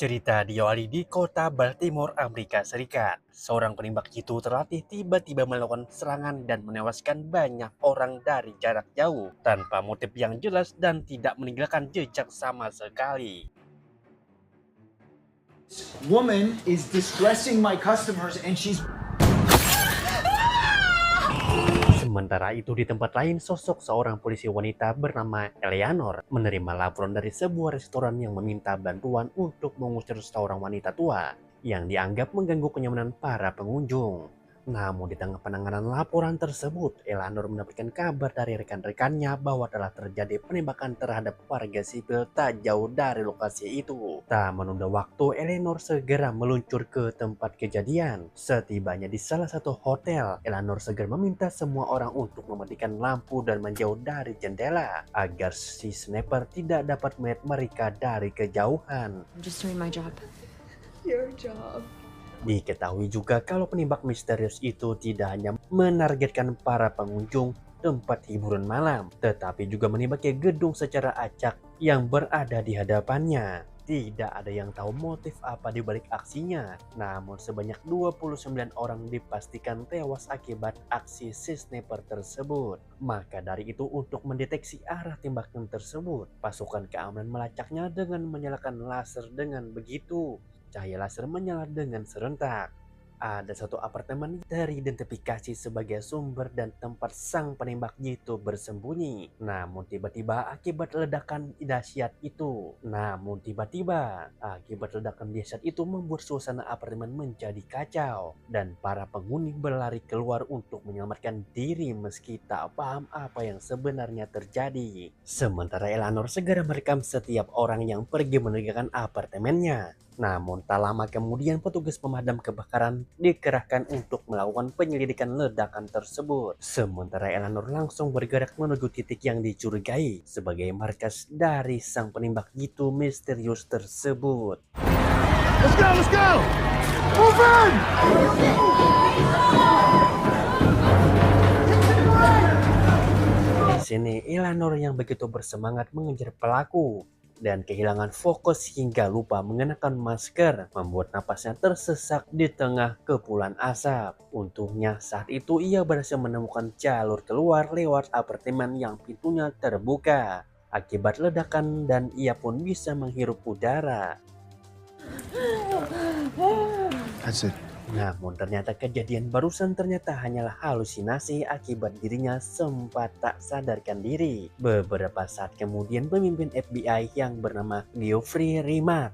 Cerita diawali di kota Baltimore, Amerika Serikat. Seorang penembak jitu terlatih tiba-tiba melakukan serangan dan menewaskan banyak orang dari jarak jauh tanpa motif yang jelas dan tidak meninggalkan jejak sama sekali. Woman is distressing my customers and she's Sementara itu di tempat lain, sosok seorang polisi wanita bernama Eleanor menerima laporan dari sebuah restoran yang meminta bantuan untuk mengusir seorang wanita tua yang dianggap mengganggu kenyamanan para pengunjung. Namun di tengah penanganan laporan tersebut, Eleanor mendapatkan kabar dari rekan-rekannya bahwa telah terjadi penembakan terhadap warga sipil tak jauh dari lokasi itu. Tak menunda waktu, Eleanor segera meluncur ke tempat kejadian. Setibanya di salah satu hotel, Eleanor segera meminta semua orang untuk mematikan lampu dan menjauh dari jendela agar si sniper tidak dapat melihat mereka dari kejauhan. I'm just doing my job. Your job. Diketahui juga kalau penembak misterius itu tidak hanya menargetkan para pengunjung tempat hiburan malam, tetapi juga menembaki gedung secara acak yang berada di hadapannya. Tidak ada yang tahu motif apa di balik aksinya, namun sebanyak 29 orang dipastikan tewas akibat aksi si sniper tersebut. Maka dari itu, untuk mendeteksi arah tembakan tersebut, pasukan keamanan melacaknya dengan menyalakan laser. Dengan begitu, cahaya laser menyala dengan serentak. Ada satu apartemen teridentifikasi sebagai sumber dan tempat sang penembak jitu bersembunyi. Namun tiba-tiba akibat ledakan dahsyat itu membuat suasana apartemen menjadi kacau dan para penghuni berlari keluar untuk menyelamatkan diri meski tak paham apa yang sebenarnya terjadi. Sementara Eleanor segera merekam setiap orang yang pergi meninggalkan apartemennya. Namun tak lama kemudian petugas pemadam kebakaran dikerahkan untuk melakukan penyelidikan ledakan tersebut. Sementara Eleanor langsung bergerak menuju titik yang dicurigai sebagai markas dari sang penembak jitu misterius tersebut. let's go! Move in! Di sini Eleanor yang begitu bersemangat mengejar pelaku dan kehilangan fokus hingga lupa mengenakan masker, membuat napasnya tersesak di tengah kepulan asap. Untungnya saat itu ia berhasil menemukan jalur keluar lewat apartemen yang pintunya terbuka akibat ledakan dan ia pun bisa menghirup udara. That's it. Namun ternyata kejadian barusan ternyata hanyalah halusinasi akibat dirinya sempat tak sadarkan diri. Beberapa saat kemudian pemimpin FBI yang bernama Geoffrey Rimat,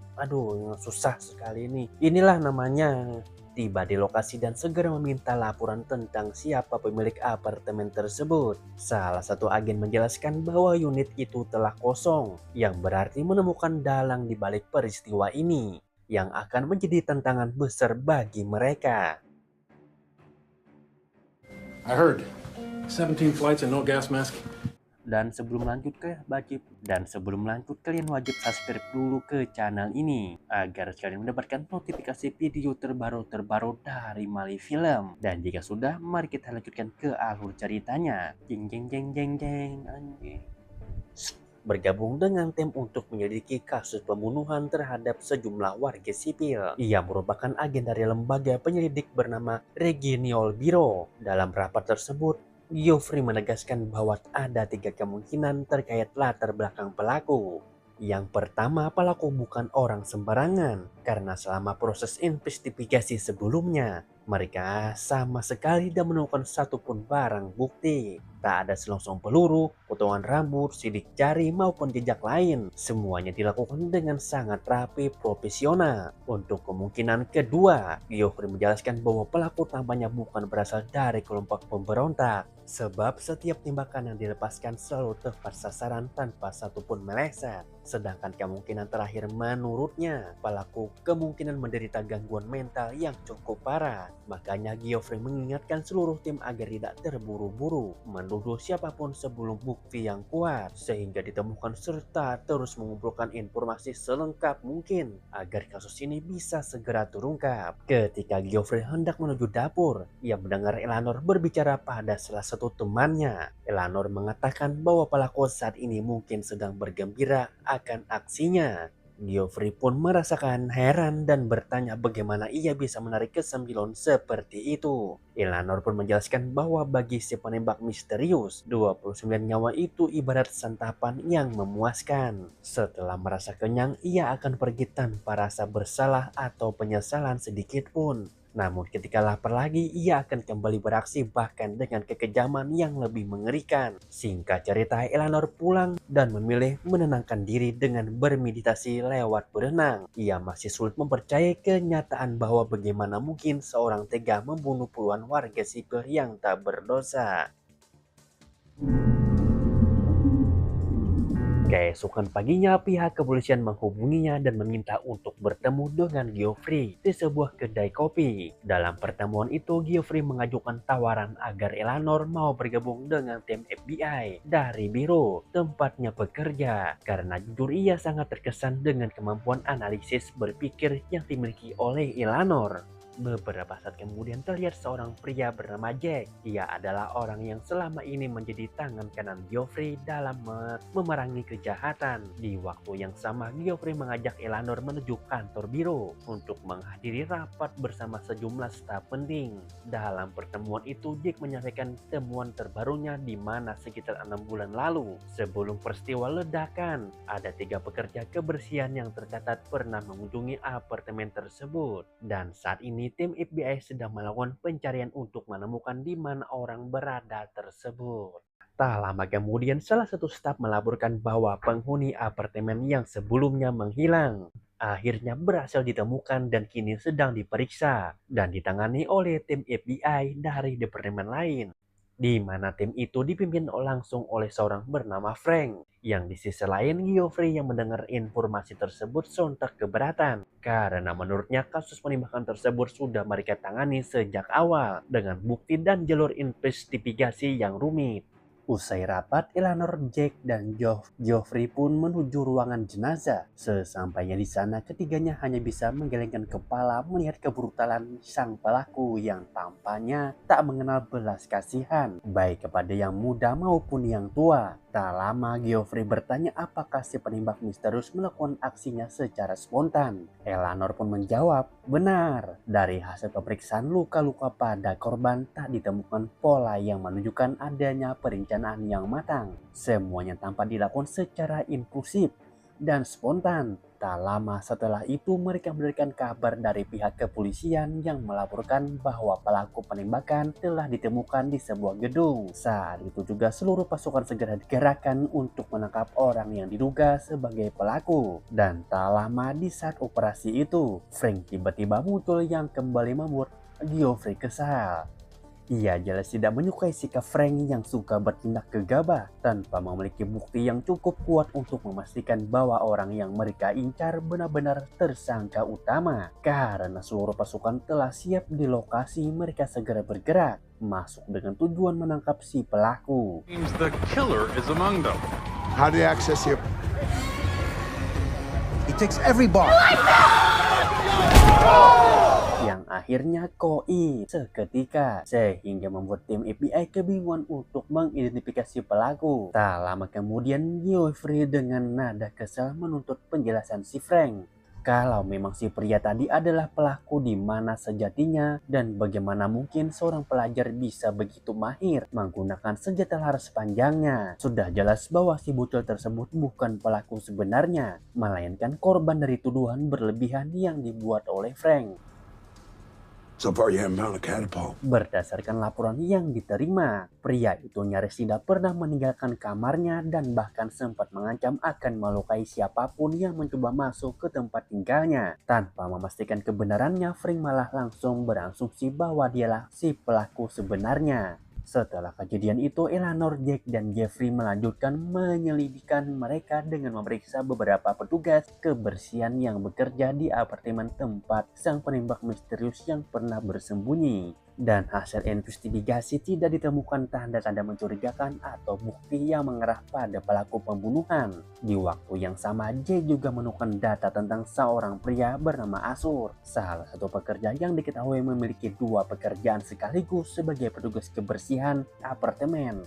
susah sekali ini. Inilah namanya, tiba di lokasi dan segera meminta laporan tentang siapa pemilik apartemen tersebut. Salah satu agen menjelaskan bahwa unit itu telah kosong, yang berarti menemukan dalang di balik peristiwa ini yang akan menjadi tantangan besar bagi mereka. I heard 17 flights and no gas mask. Dan sebelum lanjut kalian wajib subscribe dulu ke channel ini agar kalian mendapatkan notifikasi video terbaru dari Mali Film. Dan jika sudah, mari kita lanjutkan ke alur ceritanya. Jeng jeng jeng jeng jeng anjing. Bergabung dengan tim untuk menyelidiki kasus pembunuhan terhadap sejumlah warga sipil. Ia merupakan agen dari lembaga penyelidik bernama Regional Bureau. Dalam rapat tersebut, Geoffrey menegaskan bahwa ada 3 kemungkinan terkait latar belakang pelaku. Yang pertama, pelaku bukan orang sembarangan karena selama proses investigasi sebelumnya, mereka sama sekali tidak menemukan satupun barang bukti. Tak ada selongsong peluru, potongan rambut, sidik jari maupun jejak lain. Semuanya dilakukan dengan sangat rapi profesional. Untuk kemungkinan kedua, Geoffrey menjelaskan bahwa pelaku tampaknya bukan berasal dari kelompok pemberontak. Sebab setiap tembakan yang dilepaskan selalu tepat sasaran tanpa satupun meleset. Sedangkan kemungkinan terakhir menurutnya, pelaku kemungkinan menderita gangguan mental yang cukup parah. Makanya Geoffrey mengingatkan seluruh tim agar tidak terburu-buru menuduh siapapun sebelum bukti yang kuat, sehingga ditemukan serta terus mengumpulkan informasi selengkap mungkin agar kasus ini bisa segera terungkap. Ketika Geoffrey hendak menuju dapur, ia mendengar Eleanor berbicara pada salah satu temannya. Eleanor mengatakan bahwa pelaku saat ini mungkin sedang bergembira akan aksinya. Geoffrey pun merasakan heran dan bertanya bagaimana ia bisa menarik kesembilan seperti itu. Eleanor pun menjelaskan bahwa bagi si penembak misterius, 29 nyawa itu ibarat santapan yang memuaskan. Setelah merasa kenyang, ia akan pergi tanpa rasa bersalah atau penyesalan sedikit pun. Namun ketika lapar lagi, ia akan kembali beraksi bahkan dengan kekejaman yang lebih mengerikan. Singkat cerita, Eleanor pulang dan memilih menenangkan diri dengan bermeditasi lewat berenang. Ia masih sulit mempercayai kenyataan bahwa bagaimana mungkin seorang tega membunuh puluhan warga sipil yang tak berdosa. Keesokan paginya, pihak kepolisian menghubunginya dan meminta untuk bertemu dengan Geoffrey di sebuah kedai kopi. Dalam pertemuan itu, Geoffrey mengajukan tawaran agar Eleanor mau bergabung dengan tim FBI dari biro tempatnya bekerja. Karena jujur ia sangat terkesan dengan kemampuan analisis berpikir yang dimiliki oleh Eleanor. Beberapa saat kemudian terlihat seorang pria bernama Jack. Ia adalah orang yang selama ini menjadi tangan kanan Geoffrey dalam memerangi kejahatan. Di waktu yang sama, Geoffrey mengajak Eleanor menuju kantor biro untuk menghadiri rapat bersama sejumlah staf penting. Dalam pertemuan itu, Jack menyampaikan temuan terbarunya di mana sekitar 6 bulan lalu, sebelum peristiwa ledakan, ada 3 pekerja kebersihan yang tercatat pernah mengunjungi apartemen tersebut. Dan saat ini tim FBI sedang melakukan pencarian untuk menemukan di mana orang berada tersebut. Tak lama kemudian, salah satu staf melaporkan bahwa penghuni apartemen yang sebelumnya menghilang akhirnya berhasil ditemukan dan kini sedang diperiksa dan ditangani oleh tim FBI dari departemen lain, di mana tim itu dipimpin langsung oleh seorang bernama Frank. Yang di sisi lain, Geoffrey yang mendengar informasi tersebut sontak keberatan karena menurutnya kasus penembakan tersebut sudah mereka tangani sejak awal dengan bukti dan jalur investigasi yang rumit. Usai rapat, Eleanor, Jack, dan Geoffrey pun menuju ruangan jenazah. Sesampainya di sana, ketiganya hanya bisa menggelengkan kepala melihat kebrutalan sang pelaku yang tampaknya tak mengenal belas kasihan, baik kepada yang muda maupun yang tua. Tak lama, Geoffrey bertanya apakah si penembak misterius melakukan aksinya secara spontan. Eleanor pun menjawab, benar. Dari hasil pemeriksaan luka-luka pada korban tak ditemukan pola yang menunjukkan adanya perencanaan yang matang. Semuanya tampak dilakukan secara impulsif dan spontan. Tak lama setelah itu mereka mendapatkan kabar dari pihak kepolisian yang melaporkan bahwa pelaku penembakan telah ditemukan di sebuah gedung. Saat itu juga seluruh pasukan segera dikerahkan untuk menangkap orang yang diduga sebagai pelaku. Dan tak lama di saat operasi itu, Frank tiba-tiba muncul yang kembali membuat Geoffrey kesal. Ia jelas tidak menyukai sikap Frank yang suka bertindak gegabah tanpa memiliki bukti yang cukup kuat untuk memastikan bahwa orang yang mereka incar benar-benar tersangka utama. Karena seluruh pasukan telah siap di lokasi, mereka segera bergerak masuk dengan tujuan menangkap si pelaku. Seems the killer is among them. How do you access here? He takes every bar. Yang akhirnya koin seketika sehingga membuat tim FBI kebingungan untuk mengidentifikasi pelaku. Tak lama kemudian, Geoffrey dengan nada kesal menuntut penjelasan si Frank. Kalau memang si pria tadi adalah pelaku, di mana sejatinya dan bagaimana mungkin seorang pelajar bisa begitu mahir menggunakan senjata laras panjangnya. Sudah jelas bahwa si bocil tersebut bukan pelaku sebenarnya, melainkan korban dari tuduhan berlebihan yang dibuat oleh Frank. So far, you haven't found a catapult. Berdasarkan laporan yang diterima, pria itu nyaris tidak pernah meninggalkan kamarnya dan bahkan sempat mengancam akan melukai siapapun yang mencoba masuk ke tempat tinggalnya. Tanpa memastikan kebenarannya, Frank malah langsung berasumsi bahwa dialah si pelaku sebenarnya. Setelah kejadian itu, Eleanor, Jack, dan Geoffrey melanjutkan menyelidikan mereka dengan memeriksa beberapa petugas kebersihan yang bekerja di apartemen tempat sang penembak misterius yang pernah bersembunyi. Dan hasil investigasi tidak ditemukan tanda-tanda mencurigakan atau bukti yang mengarah pada pelaku pembunuhan. Di waktu yang sama, Jay juga menemukan data tentang seorang pria bernama Asur, salah satu pekerja yang diketahui memiliki 2 pekerjaan sekaligus sebagai petugas kebersihan apartemen.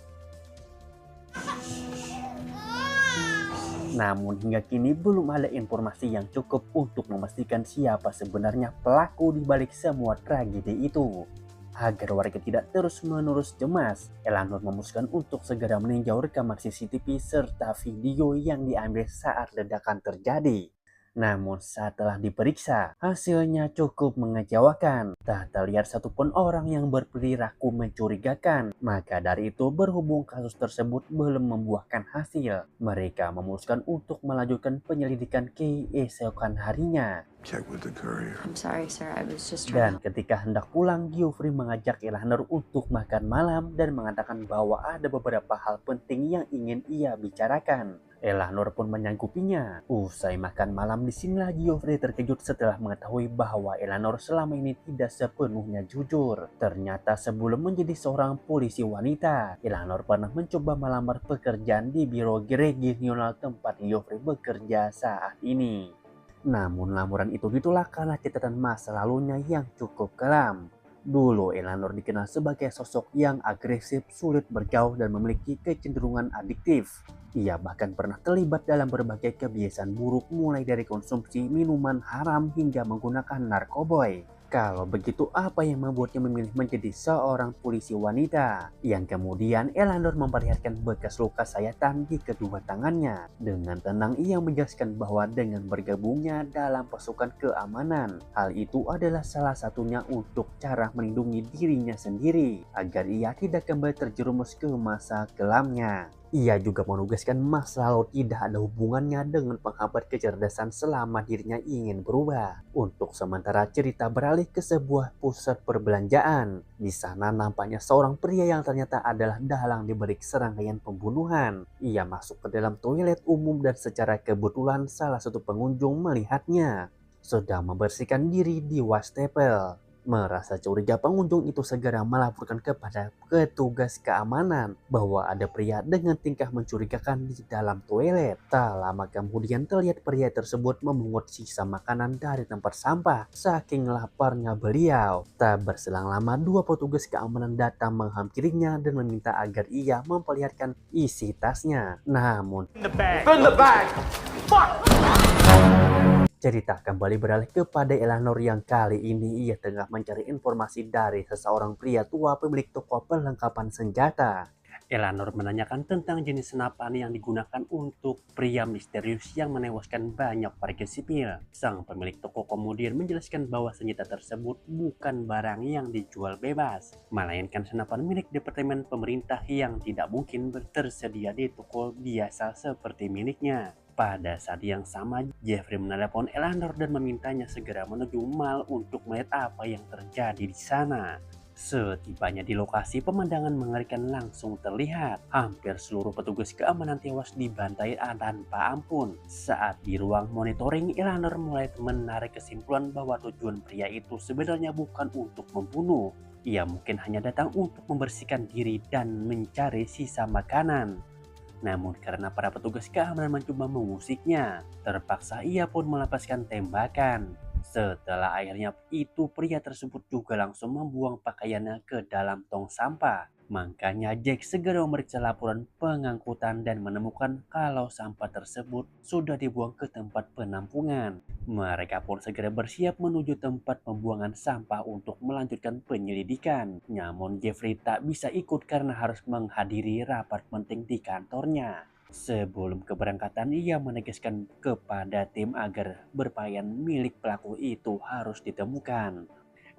Namun hingga kini belum ada informasi yang cukup untuk memastikan siapa sebenarnya pelaku di balik semua tragedi itu. Agar warga tidak terus-menerus cemas, Eleanor memutuskan untuk segera meninjau rekaman CCTV serta video yang diambil saat ledakan terjadi. Namun setelah diperiksa, hasilnya cukup mengecewakan. Tak terlihat satupun orang yang berperilaku mencurigakan. Maka dari itu, berhubung kasus tersebut belum membuahkan hasil, mereka memutuskan untuk melanjutkan penyelidikan keesokan harinya. Check with the courier. I'm sorry, sir. I was just Dan trying to... ketika hendak pulang, Geoffrey mengajak Eleanor untuk makan malam dan mengatakan bahwa ada beberapa hal penting yang ingin ia bicarakan. Eleanor pun menyanggupinya. Usai makan malam, disinilah Geoffrey terkejut setelah mengetahui bahwa Eleanor selama ini tidak sepenuhnya jujur. Ternyata sebelum menjadi seorang polisi wanita, Eleanor pernah mencoba melamar pekerjaan di biro regional tempat Geoffrey bekerja saat ini. Namun lamaran itu ditolak karena catatan masa lalunya yang cukup kelam. Dulu Eleanor dikenal sebagai sosok yang agresif, sulit bergaul dan memiliki kecenderungan adiktif. Ia bahkan pernah terlibat dalam berbagai kebiasaan buruk mulai dari konsumsi minuman haram hingga menggunakan narkoba. Kalau begitu, apa yang membuatnya memilih menjadi seorang polisi wanita? Yang kemudian Eleanor memperlihatkan bekas luka sayatan di kedua tangannya. Dengan tenang ia menjelaskan bahwa dengan bergabungnya dalam pasukan keamanan, hal itu adalah salah satunya untuk cara melindungi dirinya sendiri agar ia tidak kembali terjerumus ke masa kelamnya. Ia juga menugaskan masa lalu tidak ada hubungannya dengan penghambat kecerdasan selama dirinya ingin berubah. Untuk sementara cerita beralih ke sebuah pusat perbelanjaan. Di sana nampaknya seorang pria yang ternyata adalah dalang di balik serangkaian pembunuhan. Ia masuk ke dalam toilet umum dan secara kebetulan salah satu pengunjung melihatnya sedang membersihkan diri di wastafel. Merasa curiga, pengunjung itu segera melaporkan kepada petugas keamanan bahwa ada pria dengan tingkah mencurigakan di dalam toilet. Tak lama kemudian terlihat pria tersebut memungut sisa makanan dari tempat sampah. Saking laparnya beliau, tak berselang lama dua petugas keamanan datang menghampirinya dan meminta agar ia memperlihatkan isi tasnya. Namun cerita kembali beralih kepada Eleanor yang kali ini ia tengah mencari informasi dari seseorang pria tua pemilik toko perlengkapan senjata. Eleanor menanyakan tentang jenis senapan yang digunakan untuk pria misterius yang menewaskan banyak warga sipil. Sang pemilik toko kemudian menjelaskan bahwa senjata tersebut bukan barang yang dijual bebas, melainkan senapan milik departemen pemerintah yang tidak mungkin tersedia di toko biasa seperti miliknya. Pada saat yang sama, Geoffrey menelepon Eleanor dan memintanya segera menuju mall untuk melihat apa yang terjadi di sana. Setibanya di lokasi, pemandangan mengerikan langsung terlihat. Hampir seluruh petugas keamanan tewas dibantai tanpa ampun. Saat di ruang monitoring, Eleanor mulai menarik kesimpulan bahwa tujuan pria itu sebenarnya bukan untuk membunuh. Ia mungkin hanya datang untuk membersihkan diri dan mencari sisa makanan. Namun karena para petugas keamanan mencoba mengusiknya, terpaksa ia pun melepaskan tembakan. Setelah akhirnya itu, pria tersebut juga langsung membuang pakaiannya ke dalam tong sampah. Makanya Jack segera memeriksa laporan pengangkutan dan menemukan kalau sampah tersebut sudah dibuang ke tempat penampungan. Mereka pun segera bersiap menuju tempat pembuangan sampah untuk melanjutkan penyelidikan. Namun Geoffrey tak bisa ikut karena harus menghadiri rapat penting di kantornya. Sebelum keberangkatan, ia menegaskan kepada tim agar berpakaian milik pelaku itu harus ditemukan.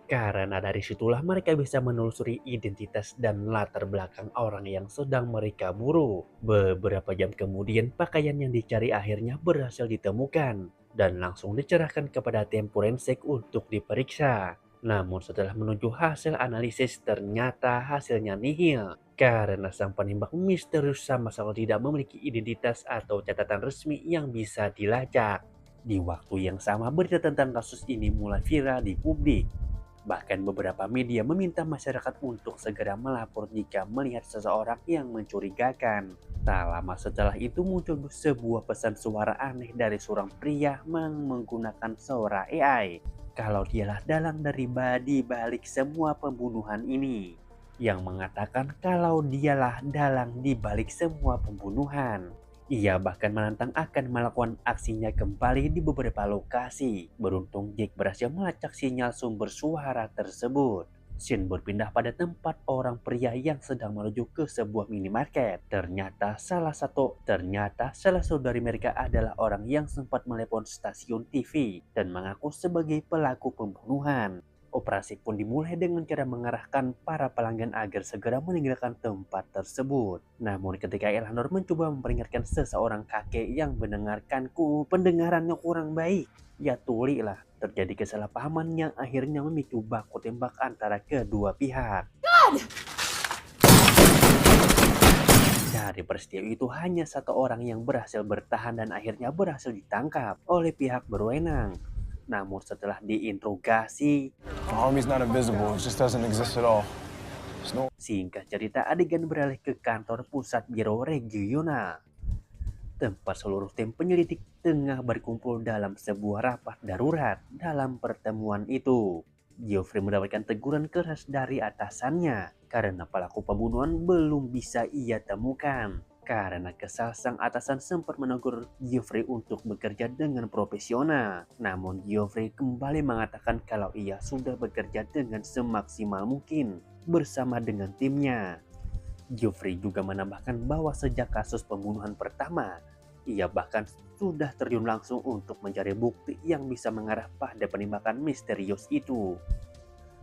Karena dari situlah mereka bisa menelusuri identitas dan latar belakang orang yang sedang mereka buru. Beberapa jam kemudian, pakaian yang dicari akhirnya berhasil ditemukan dan langsung dicerahkan kepada tim forensik untuk diperiksa. Namun setelah menunggu hasil analisis, ternyata hasilnya nihil. Karena sang penembak misterius sama sekali tidak memiliki identitas atau catatan resmi yang bisa dilacak. Di waktu yang sama, berita tentang kasus ini mulai viral di publik. Bahkan beberapa media meminta masyarakat untuk segera melapor jika melihat seseorang yang mencurigakan. Tak lama setelah itu muncul sebuah pesan suara aneh dari seorang pria menggunakan suara AI. Kalau dialah dalang dari balik semua pembunuhan ini. Yang mengatakan kalau dialah dalang di balik semua pembunuhan. Ia bahkan menantang akan melakukan aksinya kembali di beberapa lokasi. Beruntung Jake berhasil melacak sinyal sumber suara tersebut. Scene berpindah pada tempat orang pria yang sedang menuju ke sebuah minimarket. Ternyata salah satu dari mereka adalah orang yang sempat melepon stasiun TV dan mengaku sebagai pelaku pembunuhan. Operasi pun dimulai dengan cara mengarahkan para pelanggan agar segera meninggalkan tempat tersebut. Namun ketika Eleanor mencoba memperingatkan seseorang kakek yang pendengarannya kurang baik, ya tulilah terjadi kesalahpahaman yang akhirnya memicu baku tembak antara kedua pihak. Dari peristiwa itu hanya satu orang yang berhasil bertahan dan akhirnya berhasil ditangkap oleh pihak berwenang. Namun setelah diinterogasi, The army's not invisible, it just doesn't exist at all. singkat cerita adegan beralih ke kantor pusat Biro Regional, tempat seluruh tim penyelidik tengah berkumpul dalam sebuah rapat darurat. Dalam pertemuan itu, Geoffrey mendapatkan teguran keras dari atasannya karena pelaku pembunuhan belum bisa ia temukan. Karena kesal, sang atasan sempat menegur Geoffrey untuk bekerja dengan profesional. Namun Geoffrey kembali mengatakan kalau ia sudah bekerja dengan semaksimal mungkin bersama dengan timnya. Geoffrey juga menambahkan bahwa sejak kasus pembunuhan pertama, ia bahkan sudah terjun langsung untuk mencari bukti yang bisa mengarah pada penembakan misterius itu.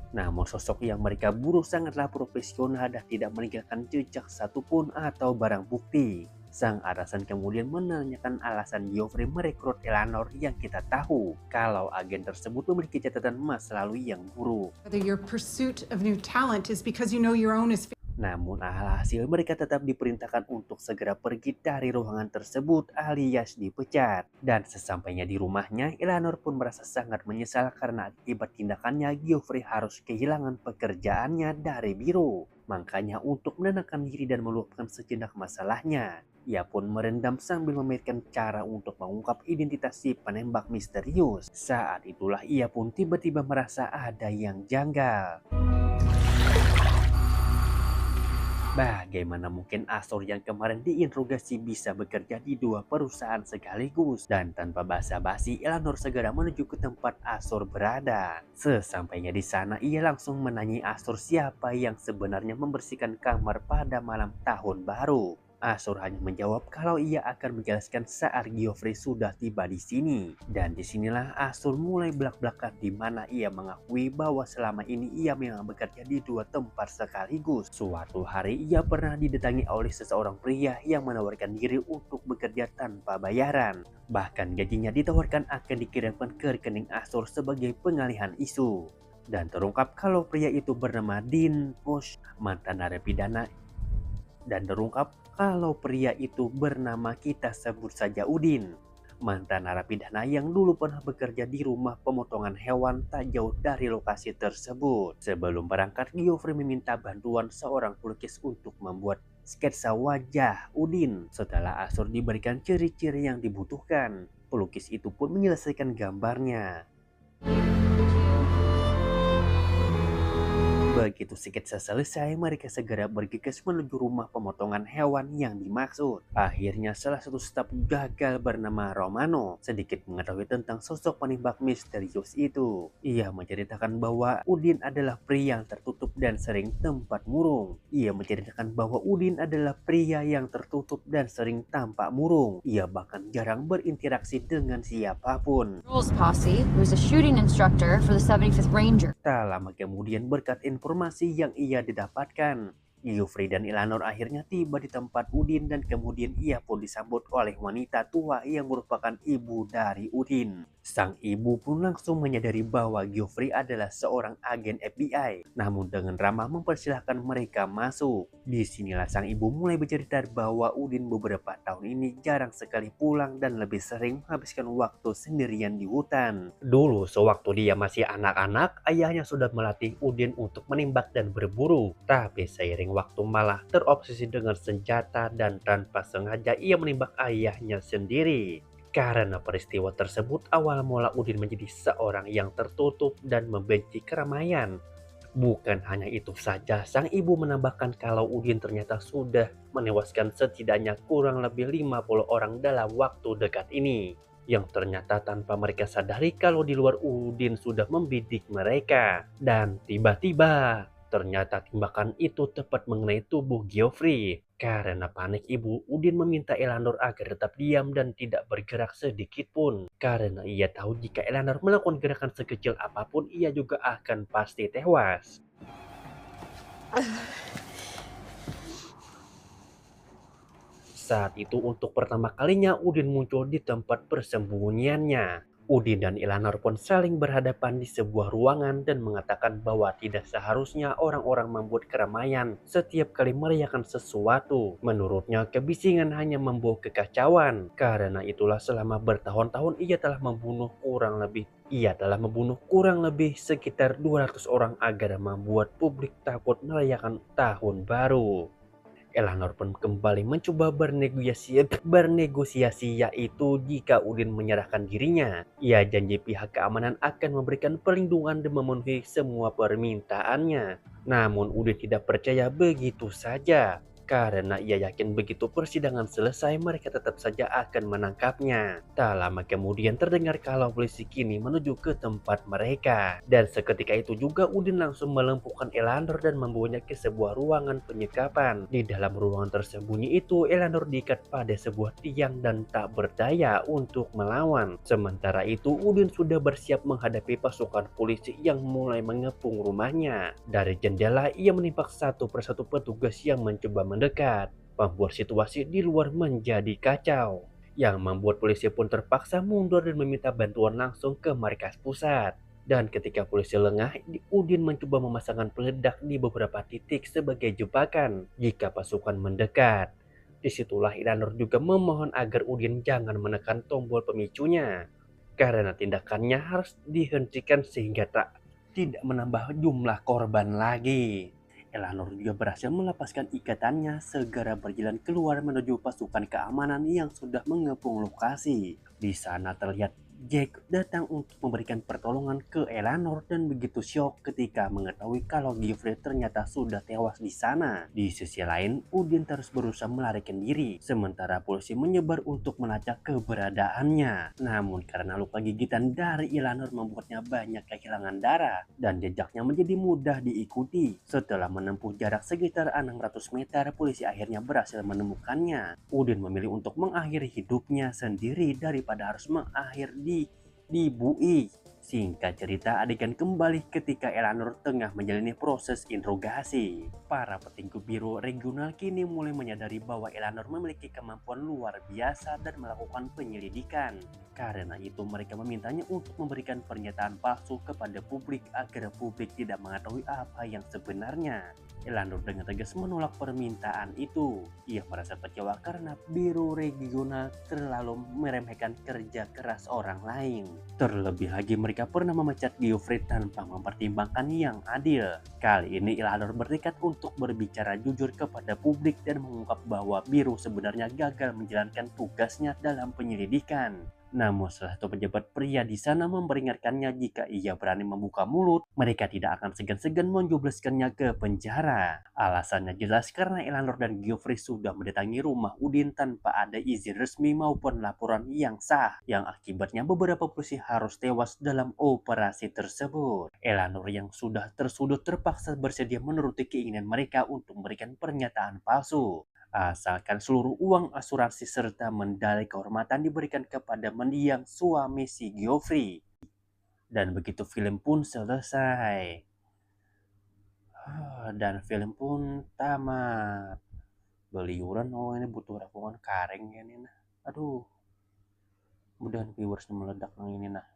Namun sosok yang mereka buru sangatlah profesional dan tidak meninggalkan jejak satupun atau barang bukti. Sang atasan kemudian menanyakan alasan Geoffrey merekrut Eleanor yang kita tahu kalau agen tersebut memiliki catatan masa lalu yang buruk. Whether your pursuit of new talent is because you know your own is Namun alhasil mereka tetap diperintahkan untuk segera pergi dari ruangan tersebut alias dipecat. Dan sesampainya di rumahnya, Eleanor pun merasa sangat menyesal karena akibat tindakannya Geoffrey harus kehilangan pekerjaannya dari biro. Makanya untuk menenangkan diri dan meluapkan sejenak masalahnya, ia pun merendam sambil memikirkan cara untuk mengungkap identitas si penembak misterius. Saat itulah ia pun tiba-tiba merasa ada yang janggal. Bagaimana mungkin Astor yang kemarin diinterogasi bisa bekerja di dua perusahaan sekaligus? Dan tanpa basa-basi, Eleanor segera menuju ke tempat Astor berada. Sesampainya di sana, ia langsung menanyai Astor siapa yang sebenarnya membersihkan kamar pada malam tahun baru. Astor hanya menjawab kalau ia akan menjelaskan saat Geoffrey sudah tiba di sini. Dan disinilah Astor mulai belak-belakan di mana ia mengakui bahwa selama ini ia memang bekerja di dua tempat sekaligus. Suatu hari ia pernah didatangi oleh seseorang pria yang menawarkan diri untuk bekerja tanpa bayaran. Bahkan gajinya ditawarkan akan dikirimkan ke rekening Astor sebagai pengalihan isu. Dan terungkap kalau pria itu bernama Dean Bush, mantan narapidana. Dan terungkap kalau pria itu bernama, kita sebut saja Udin, mantan narapidana yang dulu pernah bekerja di rumah pemotongan hewan tak jauh dari lokasi tersebut. Sebelum berangkat, Geoffrey meminta bantuan seorang pelukis untuk membuat sketsa wajah Udin. Setelah Astor diberikan ciri-ciri yang dibutuhkan, pelukis itu pun menyelesaikan gambarnya. Begitu sketsa selesai, mereka segera bergegas menuju rumah pemotongan hewan yang dimaksud. Akhirnya salah satu staf gagal bernama Romano sedikit mengetahui tentang sosok penembak misterius itu. Ia menceritakan bahwa Udin adalah pria yang tertutup dan sering tampak murung. Ia bahkan jarang berinteraksi dengan siapapun. Earl's posse, who was a shooting instructor for the 75th Ranger. Tak lama kemudian, berkat informasi yang ia didapatkan, Geoffrey dan Eleanor akhirnya tiba di tempat Udin dan kemudian ia pun disambut oleh wanita tua yang merupakan ibu dari Udin. Sang ibu pun langsung menyadari bahwa Geoffrey adalah seorang agen FBI, namun dengan ramah mempersilahkan mereka masuk. Disinilah sang ibu mulai bercerita bahwa Udin beberapa tahun ini jarang sekali pulang dan lebih sering menghabiskan waktu sendirian di hutan. Dulu sewaktu dia masih anak-anak, ayahnya sudah melatih Udin untuk menembak dan berburu. Tapi seiring waktu malah terobsesi dengan senjata dan tanpa sengaja ia menembak ayahnya sendiri. Karena peristiwa tersebut, awal mula Udin menjadi seorang yang tertutup dan membenci keramaian. Bukan hanya itu saja, sang ibu menambahkan kalau Udin ternyata sudah menewaskan setidaknya kurang lebih 50 orang dalam waktu dekat ini. Yang ternyata tanpa mereka sadari kalau di luar Udin sudah membidik mereka. Dan tiba-tiba, ternyata tembakan itu tepat mengenai tubuh Geoffrey. Karena panik ibu, Udin meminta Eleanor agar tetap diam dan tidak bergerak sedikit pun. Karena ia tahu jika Eleanor melakukan gerakan sekecil apapun, ia juga akan pasti tewas. Saat itu untuk pertama kalinya Udin muncul di tempat persembunyiannya. Udin dan Eleanor pun saling berhadapan di sebuah ruangan dan mengatakan bahwa tidak seharusnya orang-orang membuat keramaian setiap kali merayakan sesuatu. Menurutnya kebisingan hanya membawa kekacauan. Karena itulah selama bertahun-tahun ia telah membunuh kurang lebih sekitar 200 orang agar membuat publik takut merayakan tahun baru. Eleanor pun kembali mencoba bernegosiasi yaitu jika Udin menyerahkan dirinya, ia janji pihak keamanan akan memberikan perlindungan dan memenuhi semua permintaannya. Namun Udin tidak percaya begitu saja. Karena ia yakin begitu persidangan selesai mereka tetap saja akan menangkapnya. Tak lama kemudian terdengar kalau polisi kini menuju ke tempat mereka. Dan seketika itu juga Udin langsung melumpuhkan Eleanor dan membawanya ke sebuah ruangan penyekapan. Di dalam ruangan tersembunyi itu Eleanor diikat pada sebuah tiang dan tak berdaya untuk melawan. Sementara itu Udin sudah bersiap menghadapi pasukan polisi yang mulai mengepung rumahnya. Dari jendela ia menimpa satu persatu petugas yang mencoba mendekat, membuat situasi di luar menjadi kacau. Yang membuat polisi pun terpaksa mundur dan meminta bantuan langsung ke markas pusat. Dan ketika polisi lengah, Udin mencoba memasangkan peledak di beberapa titik sebagai jebakan jika pasukan mendekat. Disitulah Eleanor juga memohon agar Udin jangan menekan tombol pemicunya, karena tindakannya harus dihentikan sehingga tidak menambah jumlah korban lagi. Eleanor juga berhasil melepaskan ikatannya segera berjalan keluar menuju pasukan keamanan yang sudah mengepung lokasi. Di sana terlihat Jack datang untuk memberikan pertolongan ke Eleanor dan begitu syok ketika mengetahui kalau Geoffrey ternyata sudah tewas di sana. Di sisi lain, Udin terus berusaha melarikan diri, sementara polisi menyebar untuk melacak keberadaannya. Namun karena luka gigitan dari Eleanor membuatnya banyak kehilangan darah dan jejaknya menjadi mudah diikuti. Setelah menempuh jarak sekitar 600 meter, polisi akhirnya berhasil menemukannya. Udin memilih untuk mengakhiri hidupnya sendiri daripada harus di bui. Singkat cerita, adegan kembali ketika Eleanor tengah menjalani proses interogasi. Para petinggi biro regional kini mulai menyadari bahwa Eleanor memiliki kemampuan luar biasa dan melakukan penyelidikan. Karena itu mereka memintanya untuk memberikan pernyataan palsu kepada publik agar publik tidak mengetahui apa yang sebenarnya. Eleanor dengan tegas menolak permintaan itu. Ia merasa kecewa karena biro regional terlalu meremehkan kerja keras orang lain. Terlebih lagi mereka pernah memecat Geoffrey tanpa mempertimbangkan yang adil. Kali ini Eleanor bertekad untuk berbicara jujur kepada publik dan mengungkap bahwa biro sebenarnya gagal menjalankan tugasnya dalam penyelidikan. Namun salah satu pejabat pria di sana memperingatkannya jika ia berani membuka mulut, mereka tidak akan segan-segan menjebloskannya ke penjara. Alasannya jelas karena Eleanor dan Geoffrey sudah mendatangi rumah Udin tanpa ada izin resmi maupun laporan yang sah, yang akibatnya beberapa polisi harus tewas dalam operasi tersebut. Eleanor yang sudah tersudut terpaksa bersedia menuruti keinginan mereka untuk memberikan pernyataan palsu. Asalkan seluruh uang asuransi serta medali kehormatan diberikan kepada mendiang suami si Geoffrey. Dan begitu film pun selesai. Dan film pun tamat. Beliuran, oh ini butuh rapungan kareng ya ini nah. Aduh. Mudah viewers meledak yang ini nah.